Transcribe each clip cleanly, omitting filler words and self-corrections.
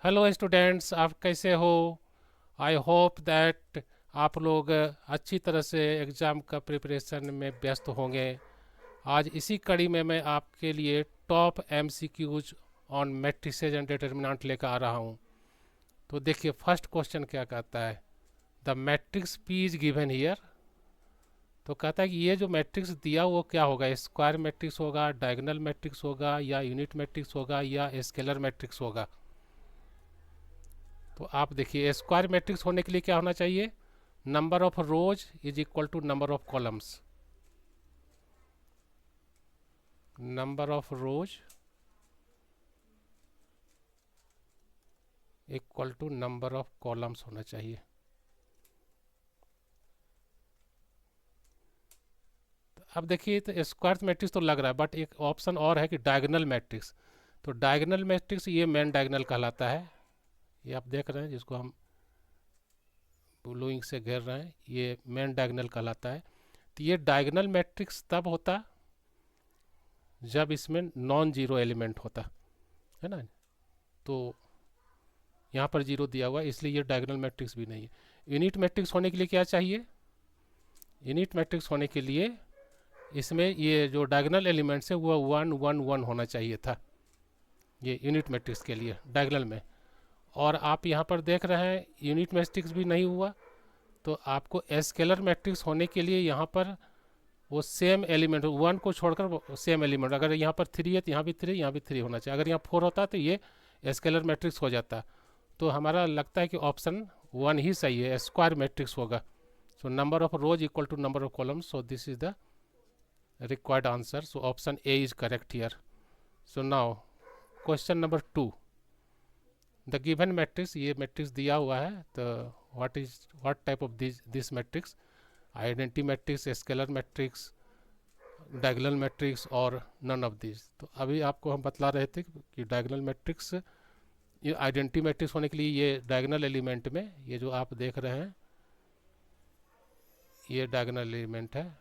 Hello students, आप कैसे हो? आई होप दैट आप लोग अच्छी तरह से एग्ज़ाम का प्रिपरेशन में व्यस्त होंगे। आज इसी कड़ी में मैं आपके लिए top MCQs on matrices and determinant लेकर आ रहा हूँ। तो देखिए, फर्स्ट क्वेश्चन क्या कहता है। The matrix P is given here. तो कहता है कि ये जो मैट्रिक्स दिया वो क्या होगा, स्क्वायर मैट्रिक्स होगा, डायगोनल मैट्रिक्स होगा, या यूनिट मैट्रिक्स होगा, या स्केलर मैट्रिक्स होगा। तो आप देखिए, स्क्वायर मैट्रिक्स होने के लिए क्या होना चाहिए? Number of rows is equal to number of columns. Number of rows equal to number of columns होना चाहिए। तो अब देखिए, तो स्क्वायर मैट्रिक्स तो लग रहा है, बट एक ऑप्शन और है कि डायगोनल मैट्रिक्स। तो डायगोनल मैट्रिक्स ये मेन डायगोनल कहलाता है। ये आप देख रहे हैं, जिसको हम ब्लूइंग से घेर रहे हैं, ये मेन डायगोनल कहलाता है। तो ये डायगोनल मैट्रिक्स तब होता जब इसमें नॉन जीरो एलिमेंट होता है ना। तो यहाँ पर जीरो दिया हुआ है, इसलिए ये डायगोनल मैट्रिक्स भी नहीं है। यूनिट मैट्रिक्स होने के लिए क्या चाहिए? यूनिट मैट्रिक्स होने के लिए इसमें ये जो डायगोनल एलिमेंट्स है वो 1 1 1 होना चाहिए था, ये यूनिट मैट्रिक्स के लिए डायगोनल में। और आप यहाँ पर देख रहे हैं यूनिट मैट्रिक्स भी नहीं हुआ। तो आपको स्केलर मैट्रिक्स होने के लिए यहाँ पर वो सेम एलिमेंट, वन को छोड़कर सेम एलिमेंट, अगर यहाँ पर थ्री है तो यहाँ भी थ्री, यहाँ भी थ्री होना चाहिए। अगर यहाँ फोर होता तो ये स्केलर मैट्रिक्स हो जाता। तो हमारा लगता है कि ऑप्शन वन ही सही है, स्क्वायर मैट्रिक्स होगा। So number of rows equal to number of columns, so this is the required answer. So option A is correct here. So now question number 2. The given matrix, ये matrix दिया हुआ है, तो what type of this matrix? Identity matrix, scalar matrix, diagonal matrix और none of this. तो अभी आपको हम बतला रहे थे कि डायगोनल मैट्रिक्स, ये आइडेंटिटी मैट्रिक्स होने के लिए ये डायगोनल एलिमेंट में ये जो आप देख रहे हैं ये डायगोनल एलिमेंट है,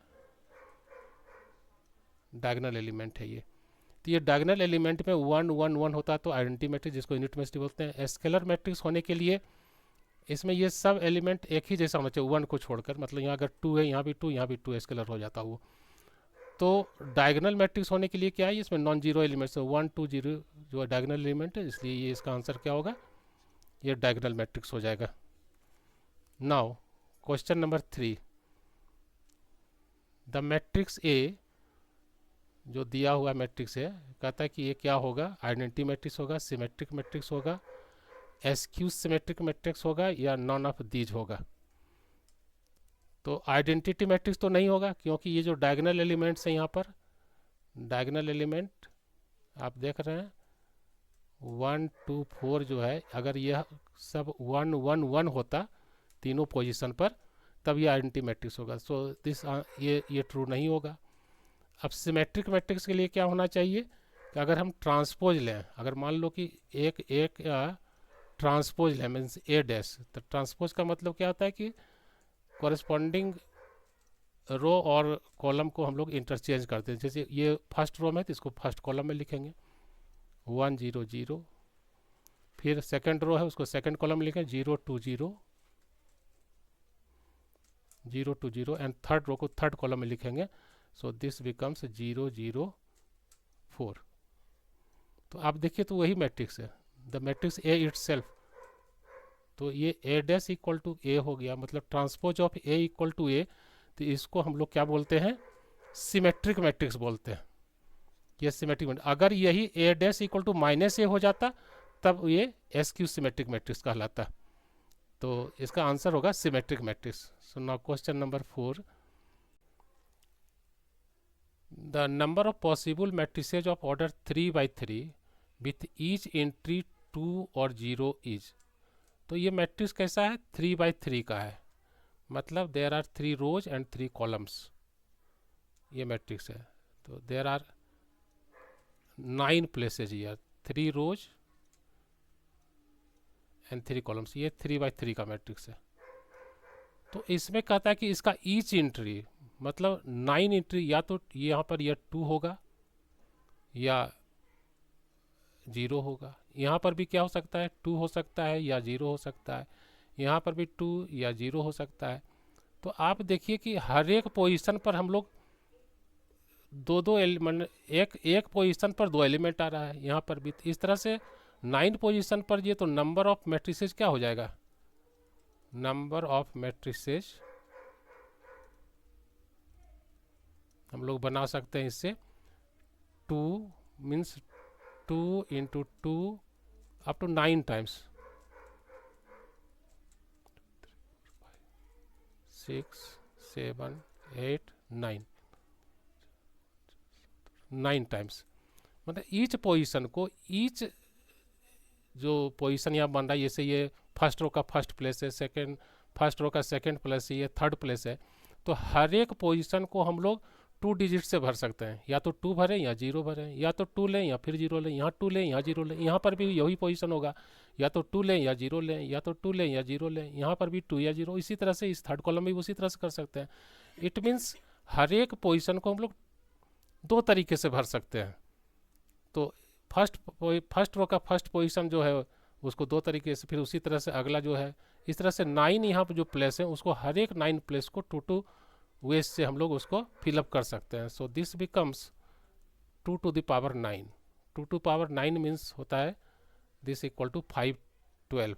डायगोनल एलिमेंट है ये। तो ये डायगोनल एलिमेंट में 1 1 1 होता है, तो आइडेंटिटी मैट्रिक्स, जिसको यूनिट मैट्रिक्स बोलते हैं। स्केलर मैट्रिक्स होने के लिए इसमें ये सब एलिमेंट एक ही जैसा होना चाहिए, वन को छोड़कर। मतलब यहाँ अगर टू है, यहाँ भी टू, यहाँ भी टू, स्केलर हो जाता वो। तो डायगोनल मैट्रिक्स होने के लिए क्या है, इसमें नॉन जीरो एलिमेंट्स है, 1 2 0 जो डायगोनल एलिमेंट है, इसलिए ये इसका आंसर क्या होगा, ये डायगोनल मैट्रिक्स हो जाएगा। Now question number 3। The matrix ए जो दिया हुआ मैट्रिक्स है, कहता है कि ये क्या होगा, आइडेंटिटी मैट्रिक्स होगा, सिमेट्रिक मैट्रिक्स होगा, एसक्यू सिमेट्रिक मैट्रिक्स होगा, या नॉन ऑफ दीज होगा। तो आइडेंटिटी मैट्रिक्स तो नहीं होगा, क्योंकि ये जो डायगोनल एलिमेंट्स हैं यहाँ पर, डायगोनल एलिमेंट आप देख रहे हैं 1 2 4 जो है, अगर यह सब 1 1 1 होता तीनों पोजीशन पर, तब ये आइडेंटिटी मैट्रिक्स होगा। सो दिस ये ट्रू नहीं होगा। अब सिमेट्रिक मैट्रिक्स के लिए क्या होना चाहिए कि अगर हम ट्रांसपोज लें, अगर मान लो कि एक एक ट्रांसपोज लें, मीन्स ए डैश, तो ट्रांसपोज का मतलब क्या होता है कि कॉरेस्पॉन्डिंग रो और कॉलम को हम लोग इंटरचेंज करते हैं। जैसे ये फर्स्ट रो में, तो इसको फर्स्ट कॉलम में लिखेंगे 1 0 0। फिर सेकंड रो है, उसको सेकंड कॉलम में लिखें 0 2 0 0 2 0, एंड थर्ड रो को थर्ड कॉलम में लिखेंगे। सो दिस बिकम्स 0 0 4। तो आप देखिए, तो वही मैट्रिक्स है, the matrix A itself. तो ये A dash equal to A हो गया, मतलब transpose of A equal to A. तो इसको हम लोग क्या बोलते हैं, सिमेट्रिक मैट्रिक्स बोलते हैं। ये सिमेट्रिक मैट्रिक्स, अगर यही ए dash equal to minus A हो जाता तब ये एस क्यू सिमेट्रिक मैट्रिक्स कहलाता। तो इसका आंसर होगा symmetric matrix. So now question number 4। The number of possible matrices of order 3 by 3 with each entry 2 और 0 इज। तो ये मैट्रिक्स कैसा है, 3 by 3 का है, मतलब there are 3 rows and 3 columns, ये मैट्रिक्स है। तो there are 9 places here, 3 rows and 3 columns, ये 3 by 3 का मैट्रिक्स है। तो इसमें कहता है कि इसका ईच एंट्री, मतलब 9 एंट्री, या तो यहाँ पर यह 2 होगा, या जीरो होगा। यहाँ पर भी क्या हो सकता है, 2 हो सकता है या जीरो हो सकता है, यहाँ पर भी 2 या जीरो हो सकता है। तो आप देखिए कि हर एक पोजीशन पर हम लोग दो दो एलिमेंट, एक एक पोजीशन पर दो एलिमेंट आ रहा है। यहाँ पर भी इस तरह से 9 पोजीशन पर ये तो नंबर ऑफ मैट्रिसेस क्या हो जाएगा, नंबर ऑफ मैट्रिसेस हम लोग बना सकते हैं इससे 2 means 2 into 2 up to 9 times, 6 7 8 9, 9 times. मतलब ईच पोजीशन को, ईच जो पोजीशन यहाँ बन रहा है, जैसे ये फर्स्ट रो का फर्स्ट प्लेस है, सेकंड फर्स्ट रो का सेकंड प्लेस है, ये थर्ड प्लेस है, तो हर एक पोजीशन को हम लोग 2 डिजिट से भर सकते हैं। या तो 2 भरें या जीरो भरें, या तो 2 लें या फिर जीरो लें, यहाँ 2 लें यहाँ जीरो लें, यहाँ पर भी यही पोजीशन होगा, या तो 2 लें या जीरो लें, या तो 2 लें या जीरो लें, यहाँ पर भी 2 या जीरो। इसी तरह से इस थर्ड कॉलम में भी उसी तरह से कर सकते हैं। इट मीन्स हर एक पोजीशन को हम लोग 2 तरीके से भर सकते हैं। तो फर्स्ट रो का फर्स्ट पोजीशन जो है उसको 2 तरीके से, फिर उसी तरह से अगला जो है, इस तरह से 9 यहाँ पर जो प्लेस है उसको हर एक 9 प्लेस को 2 वेज से हम लोग उसको फिलअप कर सकते हैं। So this becomes 2 to the power 9। 2 to power 9 means होता है this equal to 512।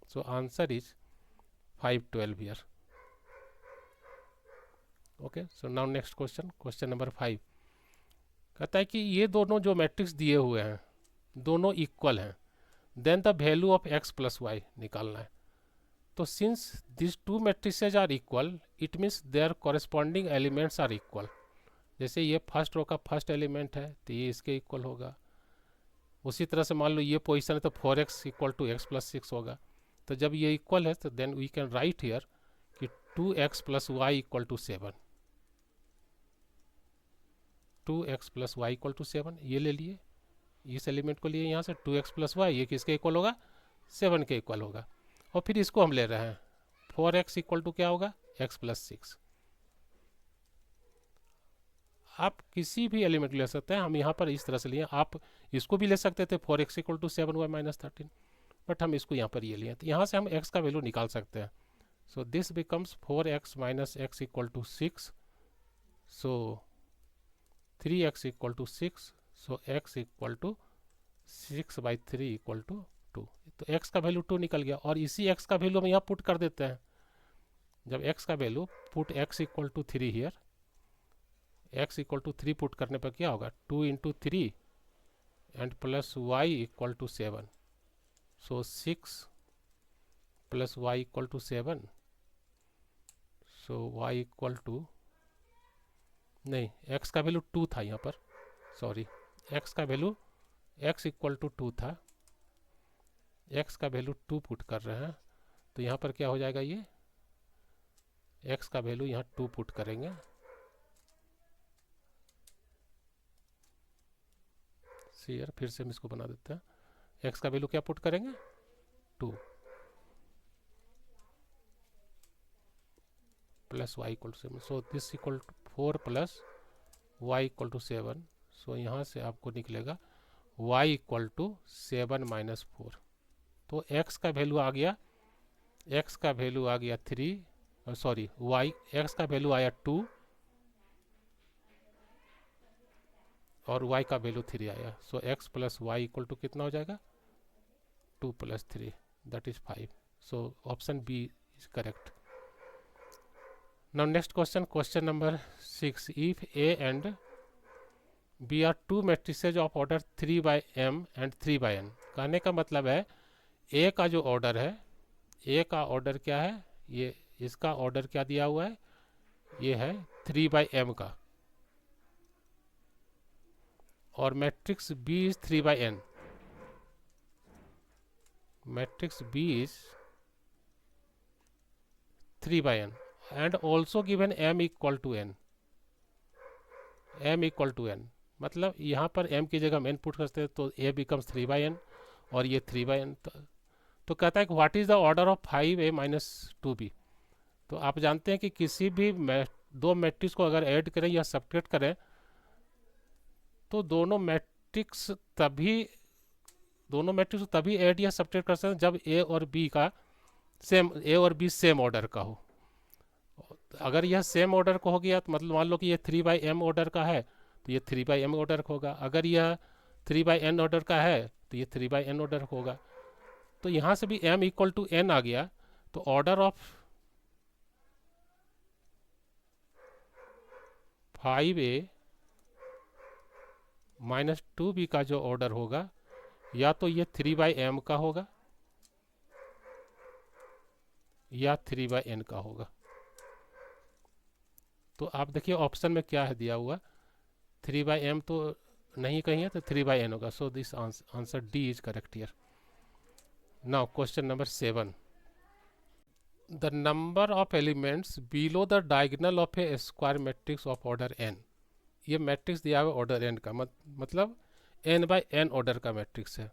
So answer is 512 here. Okay, so now next question, question number 5 कहता है कि ये दोनों जो मैट्रिक्स दिए हुए हैं दोनों इक्वल हैं, then the value of x plus y निकालना है। तो since this 2 matrices are equal, it means their corresponding elements are equal. जैसे ये फर्स्ट रो का फर्स्ट एलिमेंट है तो ये इसके इक्वल होगा। उसी तरह से मान लो ये पोजीशन है तो 4x equal to x plus 6 होगा। तो जब ये इक्वल है तो then we can write here कि 2x plus y equal to 7। 2x plus y equal to 7 ये ले लिए, इस एलिमेंट को लिए यहाँ से 2x प्लस वाई, ये किसके इक्वल होगा, 7 के इक्वल होगा। और फिर इसको हम ले रहे हैं 4x इक्वल टू क्या होगा, x प्लस 6। आप किसी भी एलिमेंट ले सकते हैं, हम यहाँ पर इस तरह से लिए। आप इसको भी ले सकते थे 4x equal to 7y minus 13, but हम इसको यहाँ पर ये लिए, तो यहाँ से हम x का वैल्यू निकाल सकते हैं। So this becomes 4x minus x equal to 6, so 3x equal to 6, so x equal to 6/3 equal to 2। तो x का वैल्यू 2 निकल गया, और इसी x का वैल्यू हम यहाँ पुट कर देते हैं। जब x का value put x equal to 3 here, x equal to 3 put करने पर क्या होगा, 2 into 3 and plus y equal to 7। So 6 plus y equal to 7, so y equal to, नहीं x का वैल्यू 2 था यहाँ पर, सॉरी x का वैल्यू x इक्वल टू 2 था, x का वैल्यू 2 पुट कर रहे हैं, तो यहाँ पर क्या हो जाएगा, ये x का वैल्यू यहाँ 2 पुट करेंगे, यार फिर से हम इसको बना देते हैं। x का वैल्यू क्या पुट करेंगे, 2 plus y equal to 7। So this equal to 4 plus y equal to 7। So यहाँ से आपको निकलेगा y इक्वल टू 7 माइनस 4। तो x का वैल्यू आ गया, x का वैल्यू आ गया 3, सॉरी y, x का वैल्यू आया 2 और y का वैल्यू 3 आया। So x plus y equal to कितना हो जाएगा, 2 plus 3 that is 5। So option B is correct. Now next question, question number 6, if a and b are 2 matrices of order 3/m and 3/n। कहने का मतलब है a का जो order है, a का ऑर्डर क्या है, ये इसका ऑर्डर क्या दिया हुआ है, ये है 3/m का, और matrix B is 3/n, matrix B is 3/n and also given m equal to n, m equal to n। मतलब यहाँ पर m की जगह हम n पुट करते हैं तो a बिकम्स 3/n और ये 3/n। तो कहता है कि what is the order of 5a minus 2b। तो आप जानते हैं कि किसी भी दो मैट्रिक्स को अगर ऐड करें या सब्ट्रैक्ट करें तो दोनों मैट्रिक्स तभी दोनों मैट्रिक्स को तभी ऐड या सब्ट्रैक्ट कर सकते हैं जब ए और बी का ए और बी सेम ऑर्डर का हो। अगर यह सेम ऑर्डर का हो गया तो मतलब मान लो कि ये 3/m ऑर्डर का है तो ये 3/m ऑर्डर का होगा। अगर यह 3/n ऑर्डर का है तो ये 3/n ऑर्डर होगा। तो यहाँ से भी m इक्वल टू n आ गया, तो order of 5a minus 2b का जो ऑर्डर होगा या तो ये 3/m का होगा या 3/n का होगा। तो आप देखिए ऑप्शन में क्या है दिया हुआ, 3/m तो नहीं कहीं है तो 3/n होगा। So this answer D is correct here. Now question number 7, the number of elements below the diagonal of A square matrix of order n। ये मैट्रिक्स दिया हुआ ऑर्डर n का मतलब n/n ऑर्डर का मैट्रिक्स है।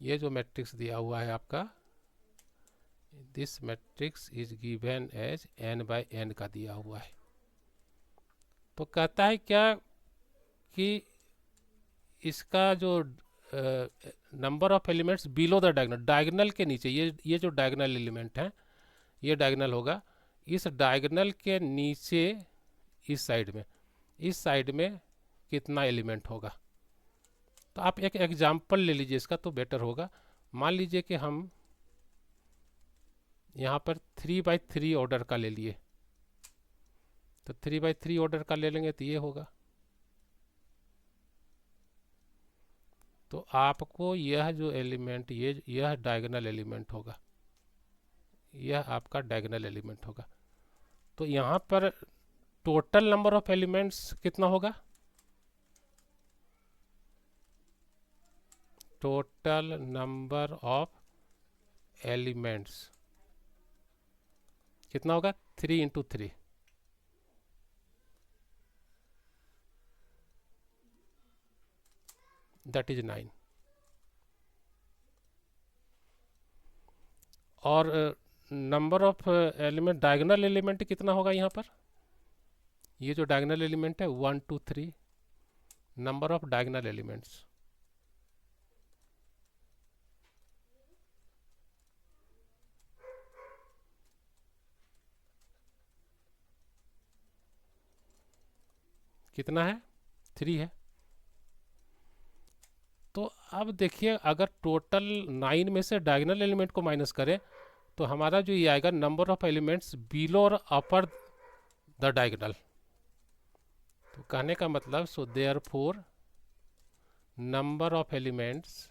ये जो मैट्रिक्स दिया हुआ है आपका, this matrix is given as n/n का दिया हुआ है। तो कहता है क्या कि इसका जो number of elements below the diagonal, diagonal के नीचे, ये जो डायगोनल एलिमेंट है ये डायगोनल होगा, इस डायगोनल के नीचे इस साइड में कितना एलिमेंट होगा। तो आप एक एग्जाम्पल ले लीजिए इसका तो बेटर होगा। मान लीजिए कि हम यहाँ पर 3/3 ऑर्डर का ले लिए, तो 3/3 ऑर्डर का ले लेंगे तो ये होगा। तो आपको यह जो एलिमेंट, यह डायगोनल एलिमेंट होगा, यह आपका डायगोनल एलिमेंट होगा। तो यहाँ पर टोटल नंबर ऑफ एलिमेंट्स कितना होगा, टोटल नंबर ऑफ एलिमेंट्स कितना होगा, 3 × 3, दैट इज 9। और number of element, diagonal element कितना होगा यहाँ पर, ये जो डायगोनल एलिमेंट है 1 2 3, नंबर ऑफ डायगोनल एलिमेंट्स कितना है, 3 है। तो अब देखिए अगर टोटल 9 में से डायगोनल एलिमेंट को माइनस करें तो हमारा जो ये आएगा नंबर ऑफ एलिमेंट्स बिलो और अपर द डायगोनल। तो कहने का मतलब, सो therefore number of elements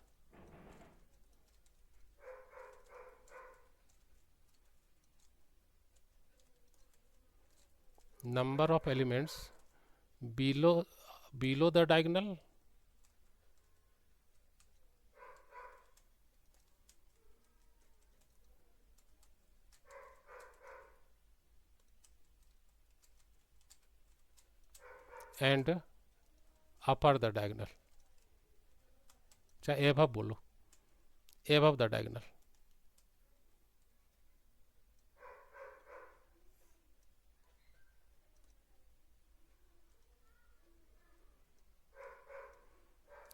below the diagonal and upper the diagonal, चाहे above बोलो, above the diagonal।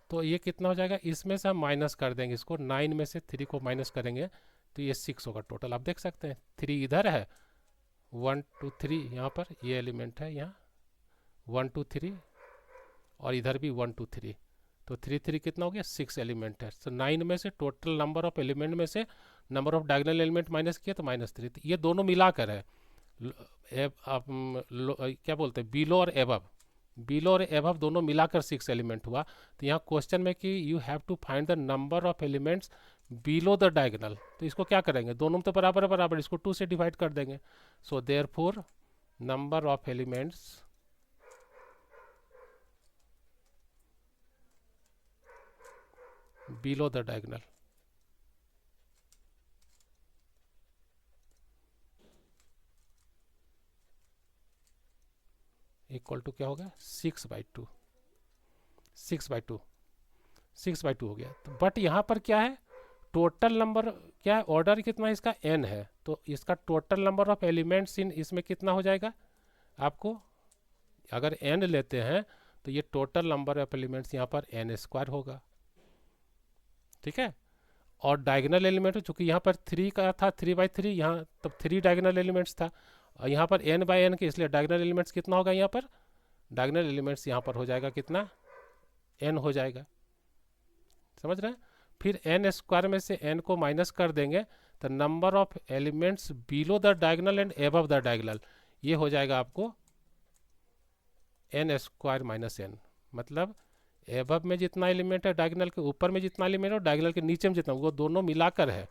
तो ये कितना हो जाएगा, इसमें से हम माइनस कर देंगे इसको, 9 में से 3 को माइनस करेंगे तो ये 6 होगा टोटल। आप देख सकते हैं 3 इधर है, 1 2 3 यहाँ पर ये एलिमेंट है, यहाँ 1 2 3 और इधर भी 1 2 3, तो 3 3 कितना हो गया, 6 एलिमेंट है। तो 9 में से टोटल नंबर ऑफ एलिमेंट में से number of diagonal element minus किया तो -3। तो ये दोनों मिलाकर है, क्या बोलते हैं, बिलो और एबव दोनों मिलाकर 6 एलिमेंट हुआ। तो यहाँ क्वेश्चन में कि you have to find the number of elements below the diagonal. तो इसको क्या करेंगे, दोनों में तो बराबर बराबर, इसको 2 से डिवाइड कर देंगे। So therefore number of elements below the diagonal equal to क्या होगा, 6/2 हो गया। तो बट यहाँ पर क्या है, टोटल नंबर क्या है, ऑर्डर कितना है इसका, n है, तो इसका total number of elements in इसमें कितना हो जाएगा आपको, अगर n लेते हैं तो ये टोटल नंबर ऑफ एलिमेंट्स यहाँ पर n² होगा। ठीक है। और डायगोनल एलिमेंट चूंकि यहाँ पर 3 का था, 3/3 यहाँ, तब 3 डायगोनल एलिमेंट्स था, और यहाँ पर n/n के, इसलिए डायगोनल एलिमेंट्स कितना होगा यहाँ पर, डायगोनल एलिमेंट्स यहाँ पर हो जाएगा कितना, n हो जाएगा। समझ रहे हैं। फिर n स्क्वायर में से n को माइनस कर देंगे तो number of elements below the diagonal and above the diagonal, ये हो जाएगा आपको n स्क्वायर माइनस n, मतलब एबव में जितना एलिमेंट है, डायगोनल के ऊपर में जितना एलिमेंट है और डायगोनल के नीचे में जितना, वो दोनों मिलाकर है,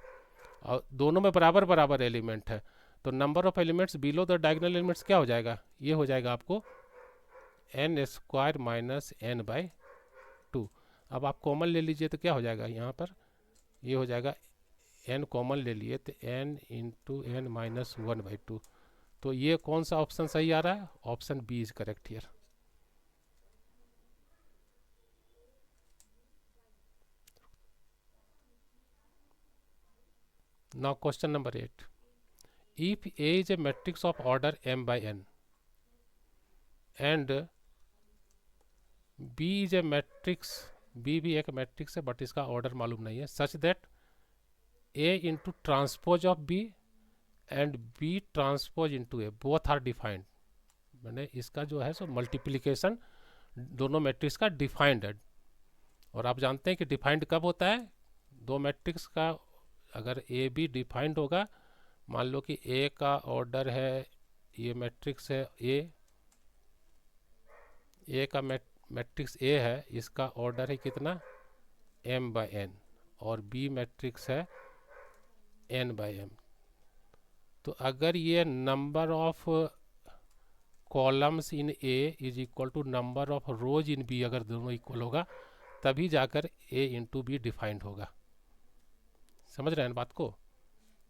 और दोनों में बराबर बराबर एलिमेंट है, तो number of elements below the diagonal elements क्या हो जाएगा, ये हो जाएगा आपको n स्क्वायर माइनस n/2। अब आप कॉमन ले लीजिए तो क्या हो जाएगा यहाँ पर, ये हो जाएगा n कॉमन ले लिए तो n इंटू n माइनस 1/2। तो ये कौन सा ऑप्शन सही आ रहा है, option B is correct here. Now question number 8. If A is a matrix of order m/n and B is a matrix, B भी एक मैट्रिक्स है बट इसका ऑर्डर मालूम नहीं है, such that A into transpose of B and B transpose into A both are defined, मैंने इसका जो है सो मल्टीप्लिकेशन दोनों मैट्रिक्स का डिफाइंड है। और आप जानते हैं कि डिफाइंड कब होता है, दो मैट्रिक्स का अगर ए बी डिफाइंड होगा, मान लो कि ए का ऑर्डर है, ये मैट्रिक्स है ए का मैट्रिक्स ए है, इसका ऑर्डर है कितना m/n, और बी मैट्रिक्स है n/m। तो अगर ये number of columns in A is equal to number of rows in B, अगर दोनों इक्वल होगा तभी जाकर ए इंटू बी डिफाइंड होगा। समझ रहे हैं बात को,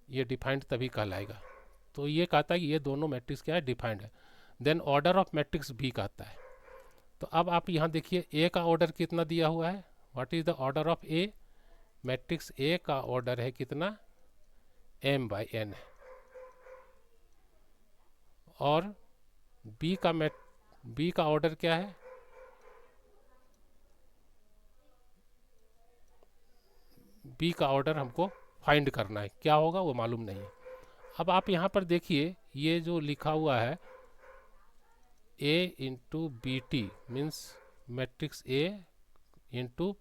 ये डिफाइंड तभी कहलाएगा। तो ये कहता है कि ये दोनों मैट्रिक्स क्या है, डिफाइंड है। Then order of matrix B कहता है। तो अब आप यहाँ देखिए ए का ऑर्डर कितना दिया हुआ है, what is the order of A, matrix A का ऑर्डर है कितना m/n है, और बी का ऑर्डर क्या है, बी का ऑर्डर हमको फाइंड करना है, क्या होगा वो मालूम नहीं है। अब आप यहाँ पर देखिए ये जो लिखा हुआ है a into B T means matrix A into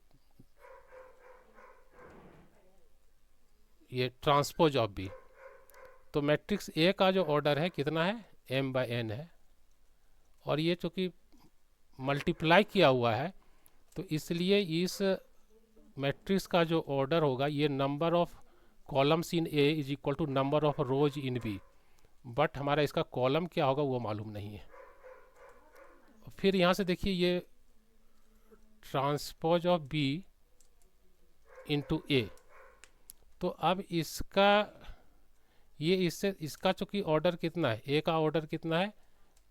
ये ट्रांसपोज ऑफ बी, तो मैट्रिक्स ए का जो ऑर्डर है कितना है m/n है, और ये चूँकि मल्टीप्लाई किया हुआ है तो इसलिए इस मैट्रिक्स का जो ऑर्डर होगा, ये number of columns in A is equal to number of rows in B, but हमारा इसका कॉलम क्या होगा वो मालूम नहीं है। फिर यहाँ से देखिए ये ट्रांसपोज ऑफ बी इंटू ए, तो अब इसका ये इससे इसका चूँकि ऑर्डर कितना है, ए का ऑर्डर कितना है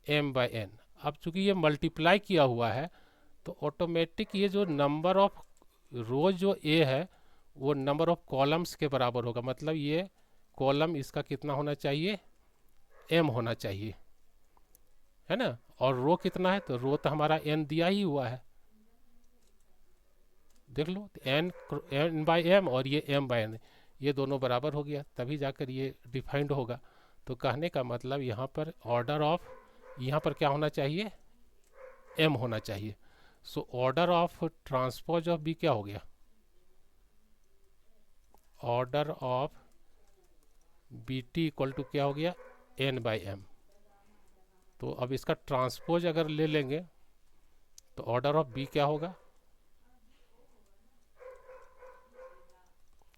m/n, अब चूँकि ये मल्टीप्लाई किया हुआ है तो ऑटोमेटिक ये जो नंबर ऑफ रोज जो ए है वो नंबर ऑफ कॉलम्स के बराबर होगा, मतलब ये कॉलम इसका कितना होना चाहिए m होना चाहिए, है ना। और रो कितना है, तो रो तो हमारा n दिया ही हुआ है, देख लो n/m और ये m/n, ये दोनों बराबर हो गया तभी जाकर ये डिफाइंड होगा। तो कहने का मतलब यहाँ पर ऑर्डर ऑफ, यहाँ पर क्या होना चाहिए m होना चाहिए। So order of transpose of B क्या हो गया, order of B T equal to क्या हो गया n/m। तो अब इसका ट्रांसपोज अगर ले लेंगे तो ऑर्डर ऑफ बी क्या होगा,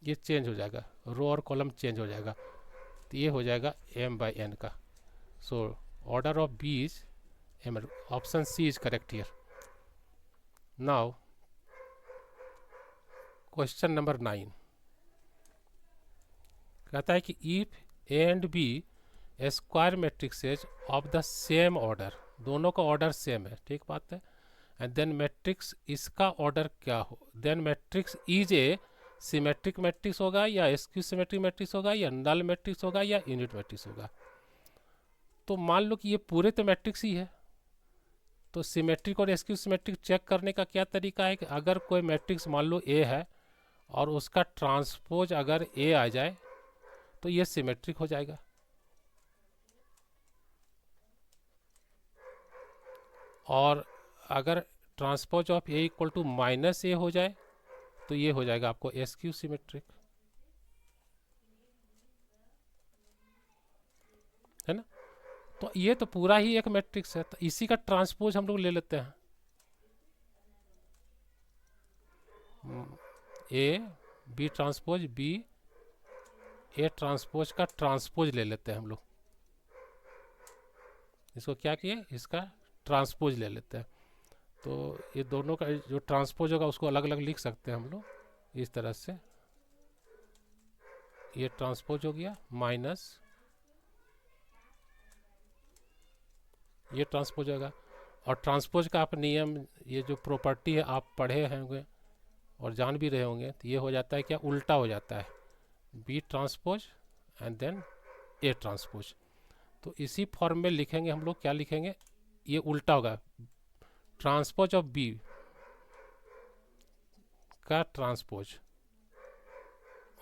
ये चेंज हो जाएगा, रो और कॉलम चेंज हो जाएगा, तो ये हो जाएगा m/n का। So order of B is m, option C is correct here. Now question number 9 कहता है कि if A and B square matrices of the same order, दोनों का ऑर्डर सेम है, ठीक बात है, एंड देन मैट्रिक्स इसका ऑर्डर क्या हो, then matrix is a symmetric matrix होगा या स्क्यू सिमेट्रिक मैट्रिक्स होगा या नल मैट्रिक्स होगा या यूनिट मैट्रिक्स होगा। तो मान लो कि ये पूरे तो मैट्रिक्स ही है, तो सिमेट्रिक और स्क्यू सिमेट्रिक चेक करने का क्या तरीका है कि अगर कोई मैट्रिक्स मान लो ए है और उसका ट्रांसपोज अगर ए आ जाए तो ये सिमेट्रिक हो जाएगा। और अगर transpose of A equal to minus A हो जाए तो ये हो जाएगा आपको एस क्यू सिमेट्रिक, है ना। तो ये तो पूरा ही एक मैट्रिक्स है, तो इसी का ट्रांसपोज हम लोग ले लेते हैं। A B transpose B A transpose का ट्रांसपोज ले लेते हैं हम लोग। इसको क्या किए, इसका ट्रांसपोज ले लेते हैं। तो ये दोनों का जो ट्रांसपोज होगा उसको अलग अलग लिख सकते हैं हम लोग इस तरह से। ये ट्रांसपोज हो गया माइनस ये ट्रांसपोज होगा। और ट्रांसपोज का आप नियम, ये जो प्रॉपर्टी है आप पढ़े होंगे और जान भी रहे होंगे, तो ये हो जाता है क्या, उल्टा हो जाता है, B transpose and then A transpose. तो इसी फॉर्म में लिखेंगे हम लोग, क्या लिखेंगे, ये उल्टा होगा, ट्रांसपोज ऑफ बी का ट्रांसपोज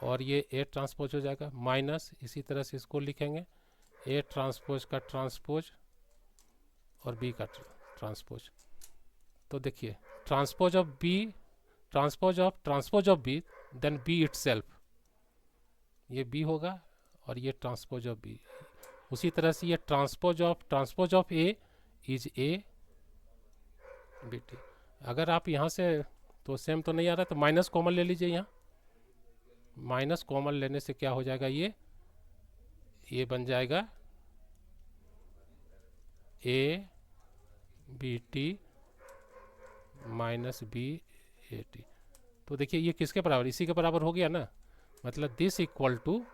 और ये ए ट्रांसपोज हो जाएगा माइनस, इसी तरह से इसको लिखेंगे ए ट्रांसपोज का ट्रांसपोज और बी का ट्रांसपोज। तो देखिए transpose of B, transpose of B then B itself, ये बी होगा और ये ट्रांसपोज ऑफ बी। उसी तरह से ये transpose of A is A B T. अगर आप यहाँ से तो सेम तो नहीं आ रहा, तो माइनस कॉमन ले लीजिए। यहाँ माइनस कॉमन लेने से क्या हो जाएगा, ये बन जाएगा A B T minus B A T. तो देखिए ये किसके बराबर, इसी के बराबर हो गया ना। मतलब दिस इक्वल टू,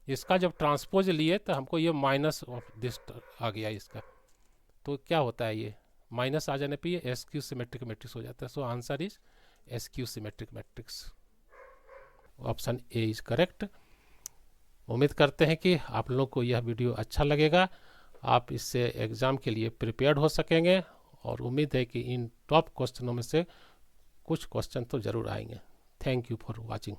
इसका जब ट्रांसपोज लिए तो हमको ये माइनस ऑफ दिस आ गया इसका। तो क्या होता है, ये माइनस आ जाने पे ये एस क्यू सिमेट्रिक मैट्रिक्स हो जाता है। सो answer is S Q symmetric matrix. Option A is correct. उम्मीद करते हैं कि आप लोग को यह वीडियो अच्छा लगेगा, आप इससे एग्ज़ाम के लिए प्रिपेयर्ड हो सकेंगे और उम्मीद है कि इन टॉप क्वेश्चनों में से कुछ क्वेश्चन तो ज़रूर आएंगे। Thank you for watching.